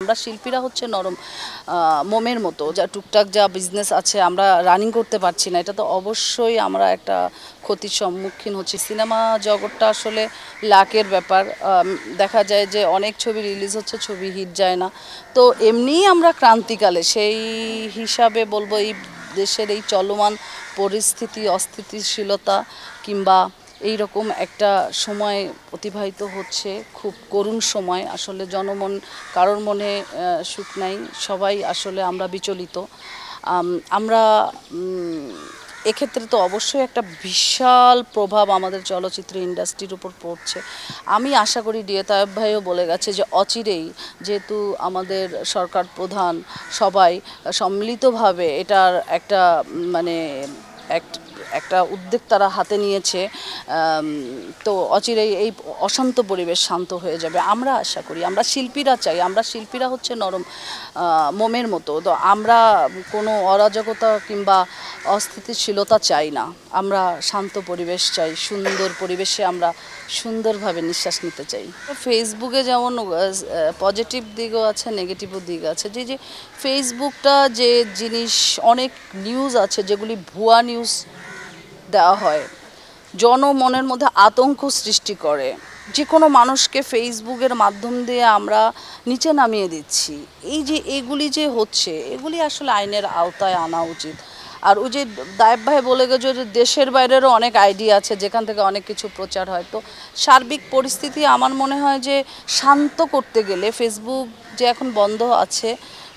আমরা শিল্পীরা হচ্ছে নরম মোমের মতো, যা টুকটাক যা বিজনেস আছে আমরা রানিং করতে পারছি না, এটা তো অবশ্যই আমরা একটা ক্ষতির সম্মুখীন হচ্ছি। সিনেমা জগৎটা আসলে লাকের ব্যাপার। দেখা যায় যে অনেক ছবি রিলিজ হচ্ছে, ছবি হিট যায় না। তো এমনিই আমরা ক্রান্তিকালে, সেই হিসাবে বলবো এই দেশের এই চলমান পরিস্থিতি, অস্থিতিশীলতা কিংবা এই রকম একটা সময় অতিবাহিত হচ্ছে, খুব করুণ সময়। আসলে জনমন, কারোর মনে সুখ নাই, সবাই আসলে আমরা বিচলিত। আমরা এক্ষেত্রে তো অবশ্যই একটা বিশাল প্রভাব আমাদের চলচ্চিত্র ইন্ডাস্ট্রির উপর পড়ছে। আমি আশা করি ডিএ তায়েব ভাইও বলে গেছে যে অচিরেই, যেহেতু আমাদের সরকার প্রধান সবাই সম্মিলিতভাবে এটার একটা মানে একটা উদ্যোগ তারা হাতে নিয়েছে, তো অচিরেই এই অশান্ত পরিবেশ শান্ত হয়ে যাবে আমরা আশা করি। আমরা শিল্পীরা চাই, আমরা শিল্পীরা হচ্ছে নরম মোমের মতো, তো আমরা কোনো অরাজকতা কিংবা অস্থিতিশীলতা চাই না। আমরা শান্ত পরিবেশ চাই, সুন্দর পরিবেশে আমরা সুন্দরভাবে নিঃশ্বাস নিতে চাই। ফেসবুকে যেমন পজিটিভ দিকও আছে, নেগেটিভও দিক আছে। যে ফেসবুকটা যে জিনিস, অনেক নিউজ আছে যেগুলি ভুয়া নিউজ দেওয়া হয়, জনমনের মধ্যে আতঙ্ক সৃষ্টি করে। যে কোনো মানুষকে ফেসবুকের মাধ্যম দিয়ে আমরা নিচে নামিয়ে দিচ্ছি। এই যে এগুলি যে হচ্ছে, এগুলি আসলে আইনের আওতায় আনা উচিত। আর ওই যে দায়েব ভাই বলে গেছে যে দেশের বাইরেরও অনেক আইডি আছে যেখান থেকে অনেক কিছু প্রচার হয়। তো সার্বিক পরিস্থিতি আমার মনে হয় যে শান্ত করতে গেলে, ফেসবুক যে এখন বন্ধ আছে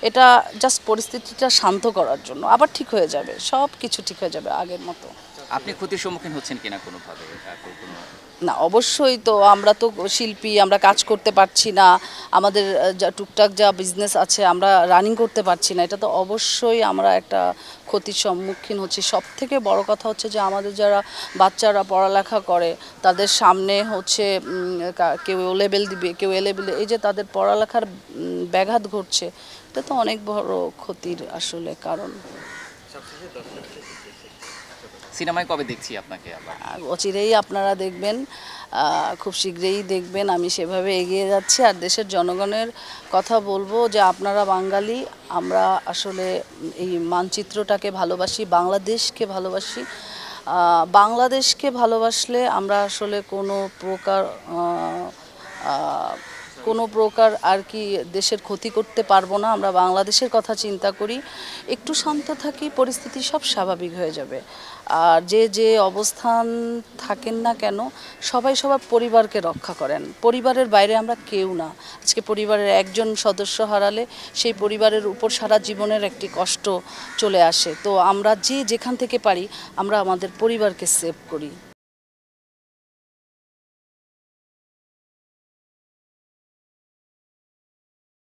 এটা জাস্ট পরিস্থিতিটা শান্ত করার জন্য, আবার ঠিক হয়ে যাবে, সব কিছু ঠিক হয়ে যাবে আগের মতো। আপনি ক্ষতির সম্মুখীন হচ্ছেন কিনা কোনোভাবে? না, অবশ্যই তো, আমরা তো শিল্পী, আমরা কাজ করতে পারছি না, আমাদের যা টুকটাক যা বিজনেস আছে আমরা রানিং করতে পারছি না, এটা তো অবশ্যই আমরা একটা ক্ষতির সম্মুখীন হচ্ছি। সব থেকে বড় কথা হচ্ছে যে আমাদের যারা বাচ্চারা পড়ালেখা করে তাদের সামনে হচ্ছে কেউ ও লেভেল দিবে, কেউ এ লেভেল, এই যে তাদের পড়ালেখার ব্যাঘাত ঘটছে, এটা তো অনেক বড় ক্ষতির আসলে কারণ। সিনেমায় কবে দেখছি আপনাকে আবার? অচিরেই আপনারা দেখবেন, খুব শীঘ্রই দেখবেন। আমি সেভাবে এগিয়ে যাচ্ছি। আর দেশের জনগণের কথা বলবো যে আপনারা বাঙালি, আমরা আসলে এই মানচিত্রটাকে ভালোবাসি, বাংলাদেশকে ভালোবাসি। বাংলাদেশকে ভালোবাসলে আমরা আসলে কোনো প্রকার আর কি দেশের ক্ষতি করতে পারবো না। আমরা বাংলাদেশের কথা চিন্তা করি, একটু শান্ত থাকি, পরিস্থিতি সব স্বাভাবিক হয়ে যাবে। আর যে যে অবস্থান থাকেন না কেন, সবাই সবার পরিবারকে রক্ষা করেন। পরিবারের বাইরে আমরা কেউ না। আজকে পরিবারের একজন সদস্য হারালে সেই পরিবারের উপর সারা জীবনের একটি কষ্ট চলে আসে। তো আমরা যে যেখান থেকে পারি আমরা আমাদের পরিবারকে সেভ করি।